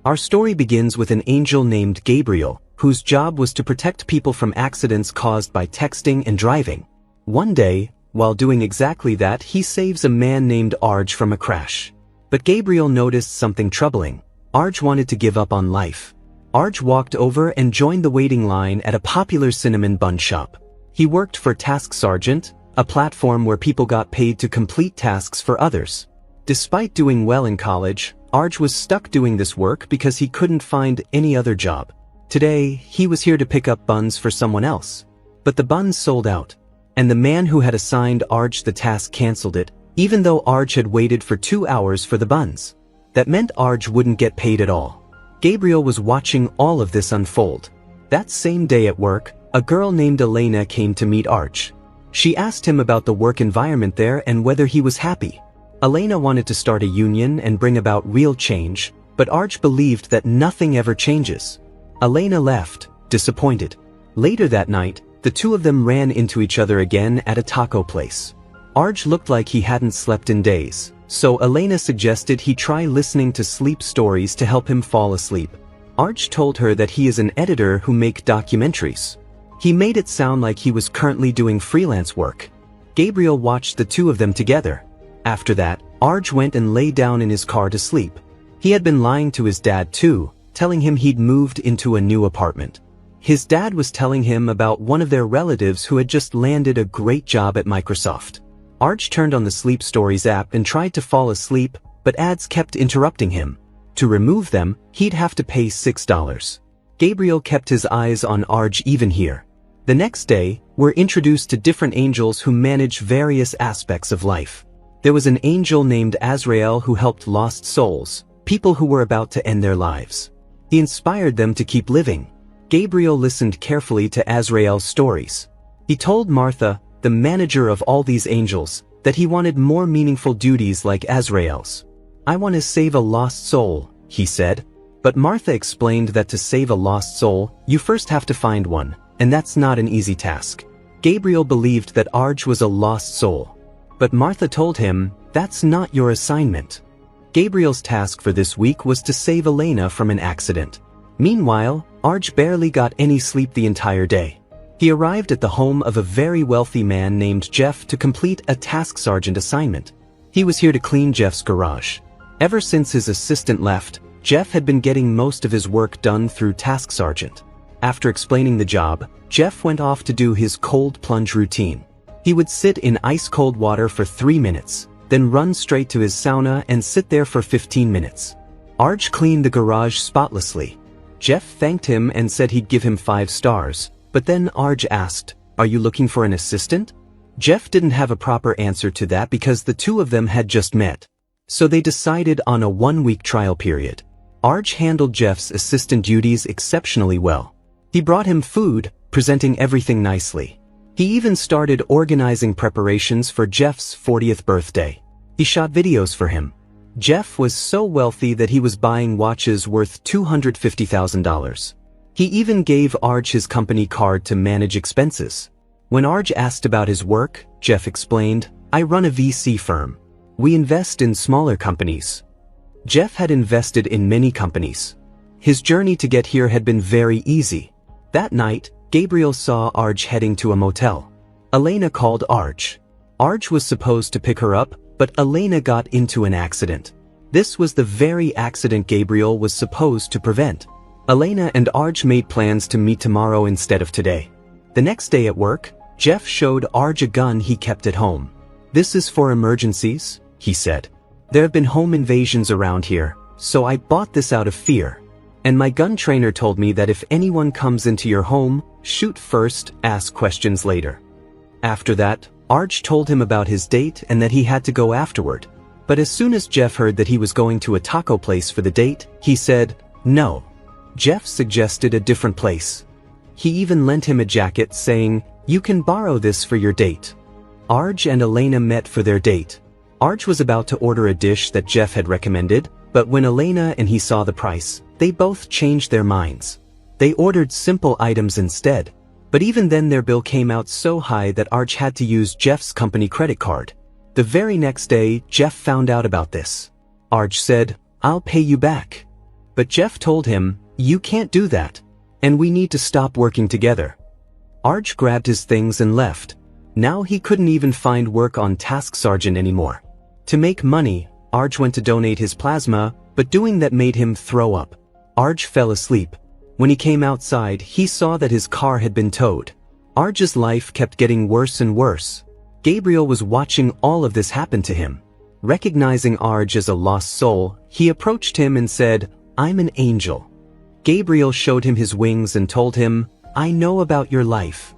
Our story begins with an angel named Gabriel, whose job was to protect people from accidents caused by texting and driving. One day, while doing exactly that, he saves a man named Arj from a crash. But Gabriel noticed something troubling. Arj wanted to give up on life. Arj walked over and joined the waiting line at a popular cinnamon bun shop. He worked for Task Sergeant, a platform where people got paid to complete tasks for others. Despite doing well in college, Arj was stuck doing this work because he couldn't find any other job. Today, he was here to pick up buns for someone else. But the buns sold out, and the man who had assigned Arj the task canceled it, even though Arj had waited for 2 hours for the buns. That meant Arj wouldn't get paid at all. Gabriel was watching all of this unfold. That same day at work, a girl named Elena came to meet Arj. She asked him about the work environment there and whether he was happy. Elena wanted to start a union and bring about real change, but Arj believed that nothing ever changes. Elena left, disappointed. Later that night, the two of them ran into each other again at a taco place. Arj looked like he hadn't slept in days, so Elena suggested he try listening to sleep stories to help him fall asleep. Arj told her that he is an editor who makes documentaries. He made it sound like he was currently doing freelance work. Gabriel watched the two of them together. After that, Arj went and lay down in his car to sleep. He had been lying to his dad too, telling him he'd moved into a new apartment. His dad was telling him about one of their relatives who had just landed a great job at Microsoft. Arj turned on the Sleep Stories app and tried to fall asleep, but ads kept interrupting him. To remove them, he'd have to pay $6. Gabriel kept his eyes on Arj even here. The next day, we're introduced to different angels who manage various aspects of life. There was an angel named Azrael who helped lost souls, people who were about to end their lives. He inspired them to keep living. Gabriel listened carefully to Azrael's stories. He told Martha, the manager of all these angels, that he wanted more meaningful duties like Azrael's. "I want to save a lost soul," he said. But Martha explained that to save a lost soul, you first have to find one, and that's not an easy task. Gabriel believed that Arj was a lost soul. But Martha told him, that's not your assignment. Gabriel's task for this week was to save Elena from an accident. Meanwhile, Arj barely got any sleep the entire day. He arrived at the home of a very wealthy man named Jeff to complete a Task Sergeant assignment. He was here to clean Jeff's garage. Ever since his assistant left, Jeff had been getting most of his work done through Task Sergeant. After explaining the job, Jeff went off to do his cold plunge routine. He would sit in ice-cold water for 3 minutes, then run straight to his sauna and sit there for 15 minutes. Arj cleaned the garage spotlessly. Jeff thanked him and said he'd give him 5 stars, but then Arj asked, "Are you looking for an assistant?" Jeff didn't have a proper answer to that because the two of them had just met. So they decided on a 1-week trial period. Arj handled Jeff's assistant duties exceptionally well. He brought him food, presenting everything nicely. He even started organizing preparations for Jeff's 40th birthday. He shot videos for him. Jeff was so wealthy that he was buying watches worth $250,000. He even gave Arj his company card to manage expenses. When Arj asked about his work, Jeff explained, "I run a VC firm. We invest in smaller companies." Jeff had invested in many companies. His journey to get here had been very easy. That night, Gabriel saw Arj heading to a motel. Elena called Arj. Arj was supposed to pick her up, but Elena got into an accident. This was the very accident Gabriel was supposed to prevent. Elena and Arj made plans to meet tomorrow instead of today. The next day at work, Jeff showed Arj a gun he kept at home. "This is for emergencies," he said. "There have been home invasions around here, so I bought this out of fear. And my gun trainer told me that if anyone comes into your home, shoot first, ask questions later." After that, Arj told him about his date and that he had to go afterward. But as soon as Jeff heard that he was going to a taco place for the date, he said, no. Jeff suggested a different place. He even lent him a jacket saying, "You can borrow this for your date." Arj and Elena met for their date. Arj was about to order a dish that Jeff had recommended, but when Elena and he saw the price, they both changed their minds. They ordered simple items instead. But even then their bill came out so high that Arj had to use Jeff's company credit card. The very next day, Jeff found out about this. Arj said, "I'll pay you back." But Jeff told him, "You can't do that. And we need to stop working together." Arj grabbed his things and left. Now he couldn't even find work on Task Sergeant anymore. To make money, Arj went to donate his plasma, but doing that made him throw up. Arj fell asleep. When he came outside, he saw that his car had been towed. Arj's life kept getting worse and worse. Gabriel was watching all of this happen to him. Recognizing Arj as a lost soul, he approached him and said, "I'm an angel." Gabriel showed him his wings and told him, "I know about your life."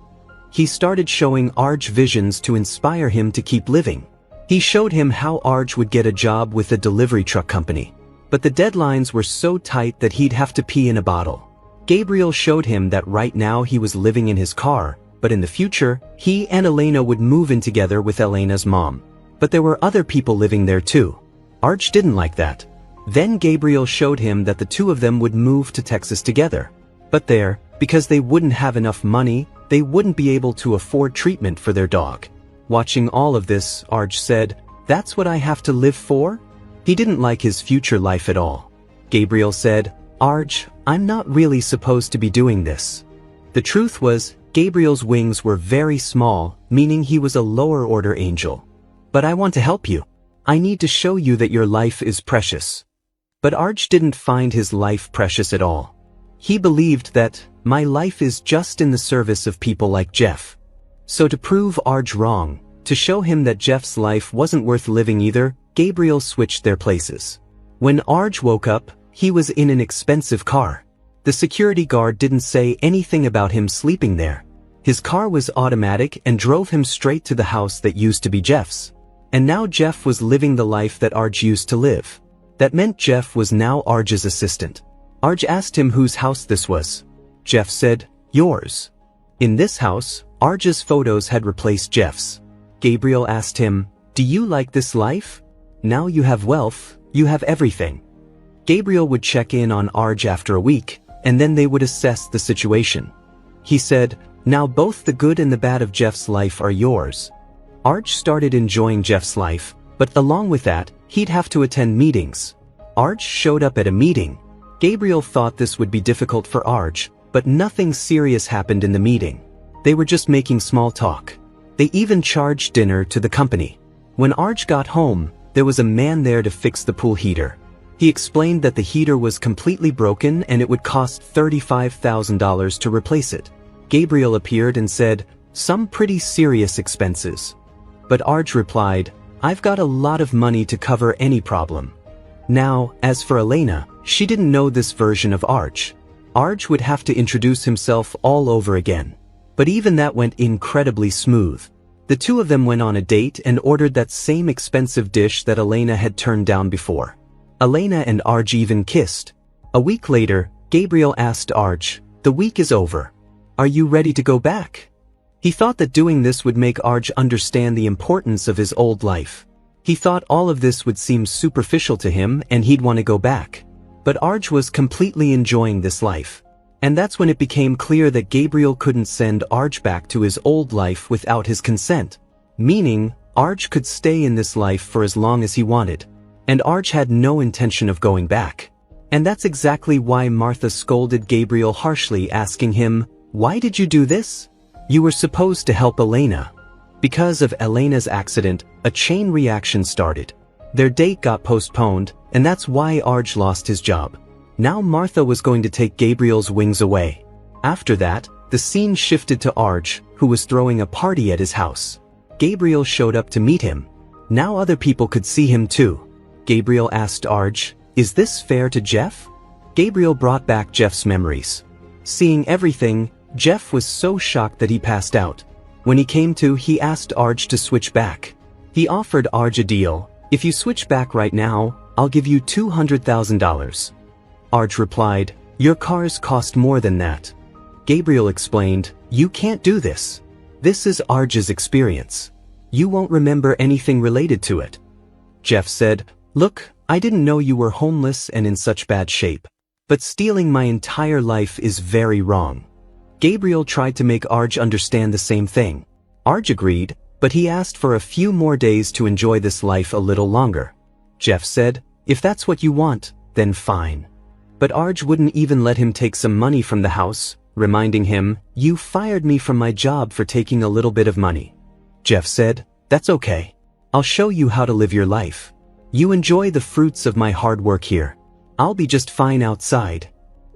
He started showing Arj visions to inspire him to keep living. He showed him how Arj would get a job with a delivery truck company. But the deadlines were so tight that he'd have to pee in a bottle. Gabriel showed him that right now he was living in his car, but in the future, he and Elena would move in together with Elena's mom. But there were other people living there too. Arj didn't like that. Then Gabriel showed him that the two of them would move to Texas together. But there, because they wouldn't have enough money, they wouldn't be able to afford treatment for their dog. Watching all of this, Arj said, "That's what I have to live for?" He didn't like his future life at all. Gabriel said, "Arj, I'm not really supposed to be doing this." The truth was, Gabriel's wings were very small, meaning he was a lower order angel. "But I want to help you. I need to show you that your life is precious." But Arj didn't find his life precious at all. He believed that, "My life is just in the service of people like Jeff." So to prove Arj wrong, to show him that Jeff's life wasn't worth living either, Gabriel switched their places. When Arj woke up, he was in an expensive car. The security guard didn't say anything about him sleeping there. His car was automatic and drove him straight to the house that used to be Jeff's. And now Jeff was living the life that Arj used to live. That meant Jeff was now Arj's assistant. Arj asked him whose house this was. Jeff said, "Yours." In this house, Arj's photos had replaced Jeff's. Gabriel asked him, "Do you like this life? Now you have wealth, you have everything." Gabriel would check in on Arj after a week, and then they would assess the situation. He said, "Now both the good and the bad of Jeff's life are yours." Arj started enjoying Jeff's life, but along with that, he'd have to attend meetings. Arj showed up at a meeting. Gabriel thought this would be difficult for Arj, but nothing serious happened in the meeting. They were just making small talk. They even charged dinner to the company. When Arj got home, there was a man there to fix the pool heater. He explained that the heater was completely broken and it would cost $35,000 to replace it. Gabriel appeared and said, "Some pretty serious expenses." But Arj replied, "I've got a lot of money to cover any problem." Now, as for Elena, she didn't know this version of Arj. Arj would have to introduce himself all over again. But even that went incredibly smooth. The two of them went on a date and ordered that same expensive dish that Elena had turned down before. Elena and Arj even kissed. A week later, Gabriel asked Arj, "The week is over. Are you ready to go back?" He thought that doing this would make Arj understand the importance of his old life. He thought all of this would seem superficial to him and he'd want to go back. But Arj was completely enjoying this life. And that's when it became clear that Gabriel couldn't send Arj back to his old life without his consent. Meaning, Arj could stay in this life for as long as he wanted. And Arj had no intention of going back. And that's exactly why Martha scolded Gabriel harshly, asking him, "Why did you do this? You were supposed to help Elena." Because of Elena's accident, a chain reaction started. Their date got postponed, and that's why Arj lost his job. Now Martha was going to take Gabriel's wings away. After that, the scene shifted to Arj, who was throwing a party at his house. Gabriel showed up to meet him. Now other people could see him too. Gabriel asked Arj, "Is this fair to Jeff?" Gabriel brought back Jeff's memories. Seeing everything, Jeff was so shocked that he passed out. When he came to, he asked Arj to switch back. He offered Arj a deal. "If you switch back right now, I'll give you $200,000. Arj replied, "Your cars cost more than that." Gabriel explained, "You can't do this. This is Arj's experience. You won't remember anything related to it." Jeff said, "Look, I didn't know you were homeless and in such bad shape. But stealing my entire life is very wrong." Gabriel tried to make Arj understand the same thing. Arj agreed, but he asked for a few more days to enjoy this life a little longer. Jeff said, "If that's what you want, then fine. But Arj wouldn't even let him take some money from the house, reminding him, "You fired me from my job for taking a little bit of money." Jeff said, "That's okay. I'll show you how to live your life. You enjoy the fruits of my hard work here. I'll be just fine outside."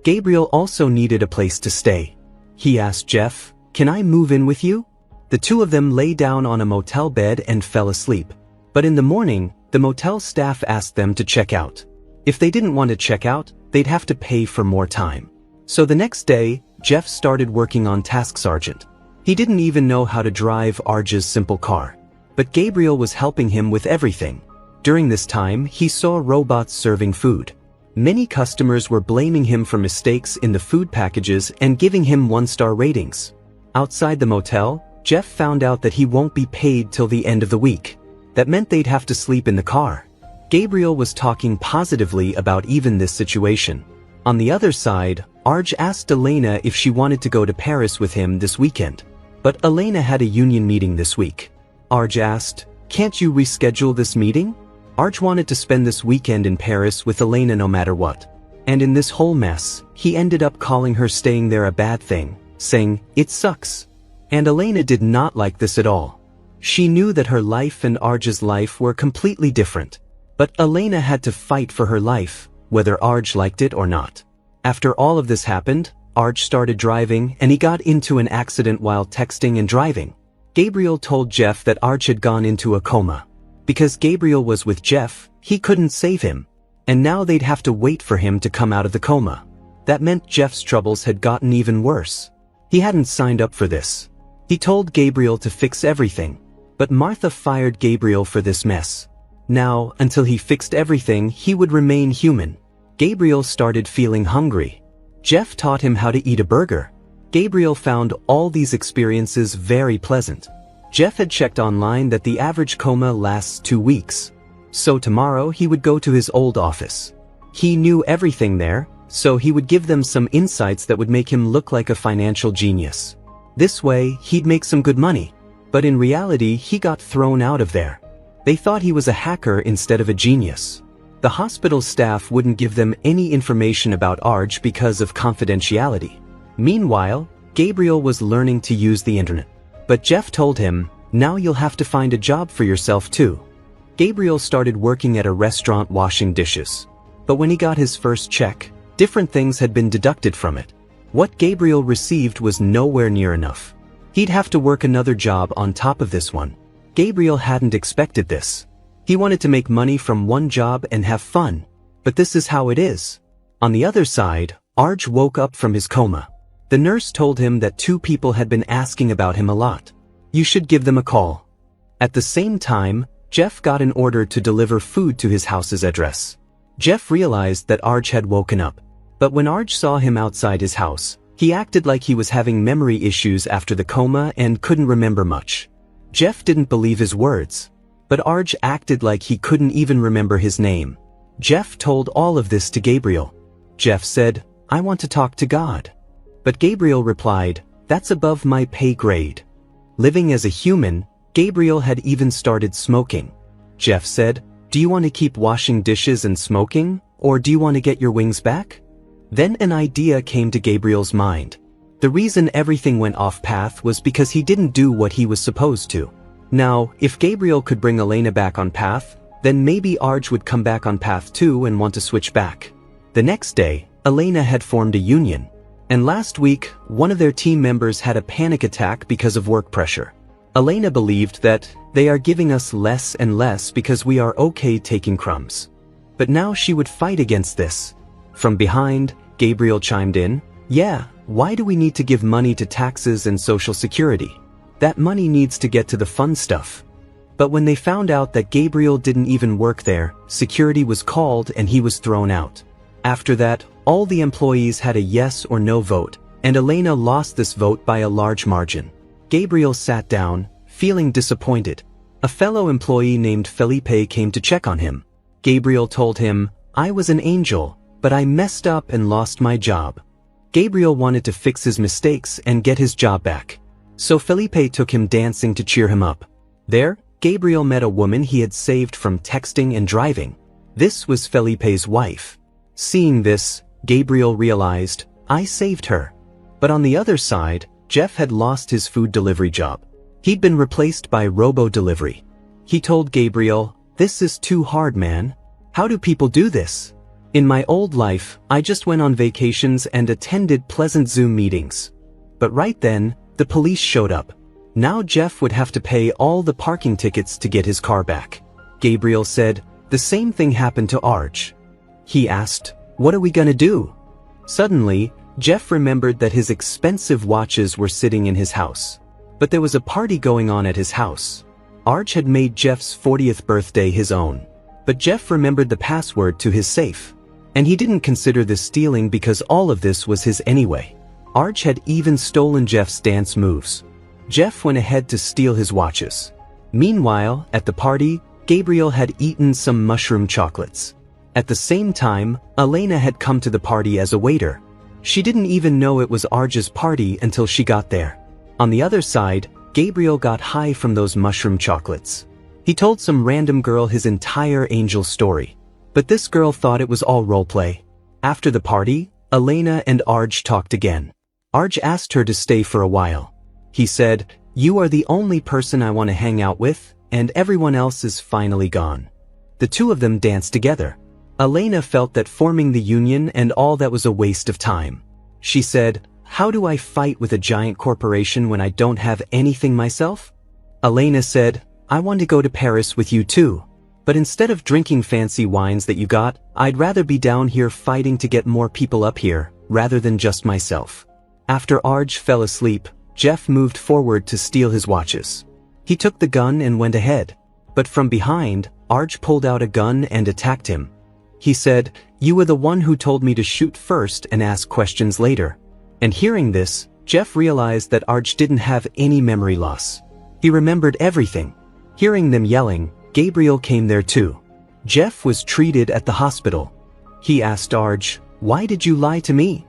Gabriel also needed a place to stay. He asked Jeff, "Can I move in with you?" The two of them lay down on a motel bed and fell asleep. But in the morning, the motel staff asked them to check out. If they didn't want to check out, they'd have to pay for more time. So the next day, Jeff started working on Task Sergeant. He didn't even know how to drive Arj's simple car. But Gabriel was helping him with everything. During this time, he saw robots serving food. Many customers were blaming him for mistakes in the food packages and giving him 1-star ratings. Outside the motel, Jeff found out that he won't be paid till the end of the week. That meant they'd have to sleep in the car. Gabriel was talking positively about even this situation. On the other side, Arj asked Elena if she wanted to go to Paris with him this weekend. But Elena had a union meeting this week. Arj asked, "Can't you reschedule this meeting?" Arj wanted to spend this weekend in Paris with Elena no matter what. And in this whole mess, he ended up calling her staying there a bad thing, saying, "It sucks." And Elena did not like this at all. She knew that her life and Arj's life were completely different. But Elena had to fight for her life, whether Arj liked it or not. After all of this happened, Arj started driving and he got into an accident while texting and driving. Gabriel told Jeff that Arj had gone into a coma. Because Gabriel was with Jeff, he couldn't save him. And now they'd have to wait for him to come out of the coma. That meant Jeff's troubles had gotten even worse. He hadn't signed up for this. He told Gabriel to fix everything. But Martha fired Gabriel for this mess. Now, until he fixed everything, he would remain human. Gabriel started feeling hungry. Jeff taught him how to eat a burger. Gabriel found all these experiences very pleasant. Jeff had checked online that the average coma lasts 2 weeks. So tomorrow he would go to his old office. He knew everything there, so he would give them some insights that would make him look like a financial genius. This way, he'd make some good money. But in reality, he got thrown out of there. They thought he was a hacker instead of a genius. The hospital staff wouldn't give them any information about Arj because of confidentiality. Meanwhile, Gabriel was learning to use the internet. But Jeff told him, "Now you'll have to find a job for yourself too." Gabriel started working at a restaurant washing dishes. But when he got his first check, different things had been deducted from it. What Gabriel received was nowhere near enough. He'd have to work another job on top of this one. Gabriel hadn't expected this. He wanted to make money from one job and have fun. But this is how it is. On the other side, Arj woke up from his coma. The nurse told him that 2 people had been asking about him a lot. You should give them a call. At the same time, Jeff got an order to deliver food to his house's address. Jeff realized that Arj had woken up. But when Arj saw him outside his house, he acted like he was having memory issues after the coma and couldn't remember much. Jeff didn't believe his words. But Arj acted like he couldn't even remember his name. Jeff told all of this to Gabriel. Jeff said, "I want to talk to God." But Gabriel replied, "That's above my pay grade." Living as a human, Gabriel had even started smoking. Jeff said, "Do you want to keep washing dishes and smoking, or do you want to get your wings back?" Then an idea came to Gabriel's mind. The reason everything went off path was because he didn't do what he was supposed to. Now, if Gabriel could bring Elena back on path, then maybe Arj would come back on path too and want to switch back. The next day, Elena had formed a union. And last week, one of their team members had a panic attack because of work pressure. Elena believed that they are giving us less and less because we are okay taking crumbs. But now she would fight against this. From behind, Gabriel chimed in, "Yeah, why do we need to give money to taxes and social security? That money needs to get to the fun stuff." But when they found out that Gabriel didn't even work there, security was called and he was thrown out. After that, all the employees had a yes or no vote, and Elena lost this vote by a large margin. Gabriel sat down, feeling disappointed. A fellow employee named Felipe came to check on him. Gabriel told him, "I was an angel, but I messed up and lost my job." Gabriel wanted to fix his mistakes and get his job back. So Felipe took him dancing to cheer him up. There, Gabriel met a woman he had saved from texting and driving. This was Felipe's wife. Seeing this, Gabriel realized, I saved her. But on the other side, Jeff had lost his food delivery job. He'd been replaced by robo-delivery. He told Gabriel, this is too hard, man. How do people do this? In my old life, I just went on vacations and attended pleasant Zoom meetings. But right then, the police showed up. Now Jeff would have to pay all the parking tickets to get his car back. Gabriel said, the same thing happened to Arj. He asked, what are we gonna do? Suddenly, Jeff remembered that his expensive watches were sitting in his house. But there was a party going on at his house. Arj had made Jeff's 40th birthday his own. But Jeff remembered the password to his safe. And he didn't consider this stealing because all of this was his anyway. Arj had even stolen Jeff's dance moves. Jeff went ahead to steal his watches. Meanwhile, at the party, Gabriel had eaten some mushroom chocolates. At the same time, Elena had come to the party as a waiter. She didn't even know it was Arj's party until she got there. On the other side, Gabriel got high from those mushroom chocolates. He told some random girl his entire angel story. But this girl thought it was all roleplay. After the party, Elena and Arj talked again. Arj asked her to stay for a while. He said, you are the only person I want to hang out with, and everyone else is finally gone. The two of them danced together. Elena felt that forming the union and all that was a waste of time. She said, how do I fight with a giant corporation when I don't have anything myself? Elena said, I want to go to Paris with you too. But instead of drinking fancy wines that you got, I'd rather be down here fighting to get more people up here, rather than just myself. After Arj fell asleep, Jeff moved forward to steal his watches. He took the gun and went ahead. But from behind, Arj pulled out a gun and attacked him. He said, you were the one who told me to shoot first and ask questions later. And hearing this, Jeff realized that Arj didn't have any memory loss. He remembered everything. Hearing them yelling, Gabriel came there too. Jeff was treated at the hospital. He asked Arj, why did you lie to me?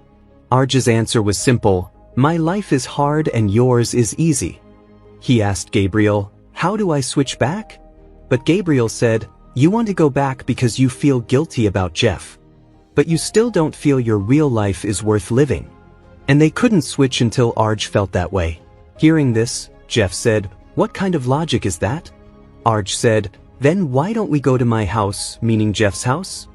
Arj's answer was simple, my life is hard and yours is easy. He asked Gabriel, how do I switch back? But Gabriel said, you want to go back because you feel guilty about Jeff. But you still don't feel your real life is worth living. And they couldn't switch until Arj felt that way. Hearing this, Jeff said, what kind of logic is that? Arj said, then why don't we go to my house, meaning Jeff's house?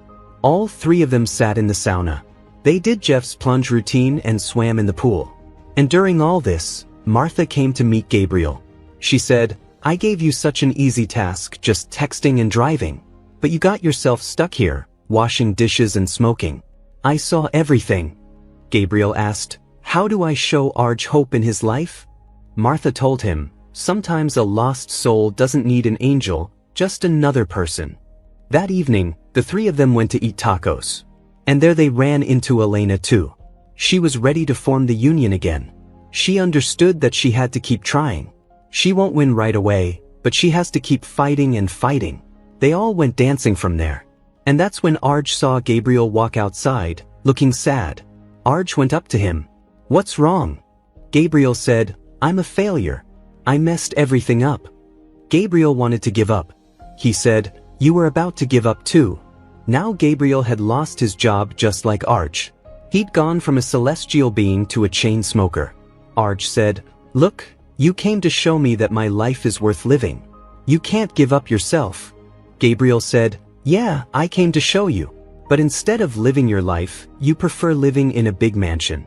All three of them sat in the sauna. They did Jeff's plunge routine and swam in the pool. And during all this, Martha came to meet Gabriel. She said, I gave you such an easy task, just texting and driving. But you got yourself stuck here, washing dishes and smoking. I saw everything. Gabriel asked, how do I show Arj hope in his life? Martha told him, sometimes a lost soul doesn't need an angel, just another person. That evening, the three of them went to eat tacos. And there they ran into Elena too. She was ready to form the union again. She understood that she had to keep trying. She won't win right away, but she has to keep fighting and fighting. They all went dancing from there. And that's when Arj saw Gabriel walk outside, looking sad. Arj went up to him. What's wrong? Gabriel said, I'm a failure. I messed everything up. Gabriel wanted to give up. He said, you were about to give up too. Now Gabriel had lost his job just like Arj. He'd gone from a celestial being to a chain smoker. Arj said, look, you came to show me that my life is worth living. You can't give up yourself. Gabriel said, yeah, I came to show you. But instead of living your life, you prefer living in a big mansion.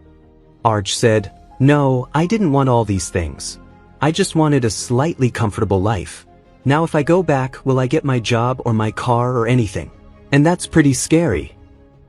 Arj said, no, I didn't want all these things. I just wanted a slightly comfortable life. Now if I go back, will I get my job or my car or anything? And that's pretty scary.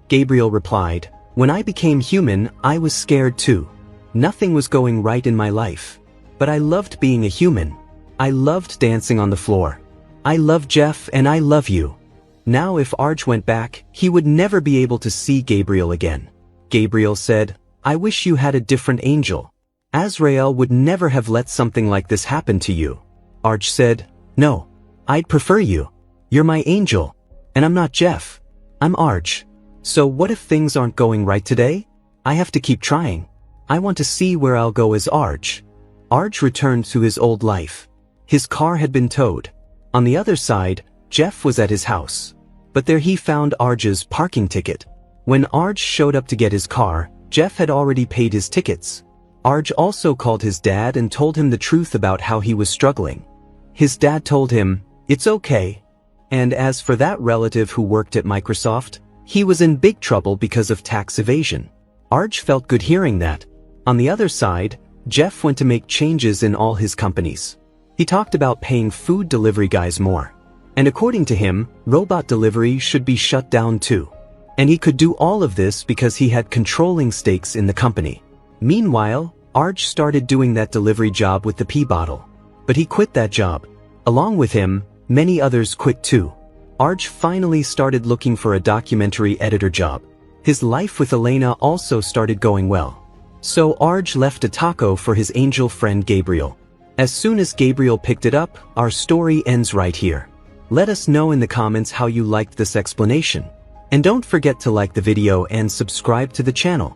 Gabriel replied, when I became human, I was scared too. Nothing was going right in my life. But I loved being a human. I loved dancing on the floor. I love Jeff and I love you. Now if Arj went back, he would never be able to see Gabriel again. Gabriel said, I wish you had a different angel. Azrael would never have let something like this happen to you. Arj said, no, I'd prefer you. You're my angel. And I'm not Jeff. I'm Arj. So what if things aren't going right today? I have to keep trying. I want to see where I'll go as Arj. Arj returned to his old life. His car had been towed. On the other side, Jeff was at his house. But there he found Arj's parking ticket. When Arj showed up to get his car, Jeff had already paid his tickets. Arj also called his dad and told him the truth about how he was struggling. His dad told him, "It's okay." And as for that relative who worked at Microsoft, he was in big trouble because of tax evasion. Arj felt good hearing that. On the other side, Jeff went to make changes in all his companies. He talked about paying food delivery guys more. And according to him, robot delivery should be shut down too. And he could do all of this because he had controlling stakes in the company. Meanwhile, Arj started doing that delivery job with the pee bottle. But he quit that job. Along with him, many others quit too. Arj finally started looking for a documentary editor job. His life with Elena also started going well. So Arj left a taco for his angel friend Gabriel. As soon as Gabriel picked it up, our story ends right here. Let us know in the comments how you liked this explanation. And don't forget to like the video and subscribe to the channel.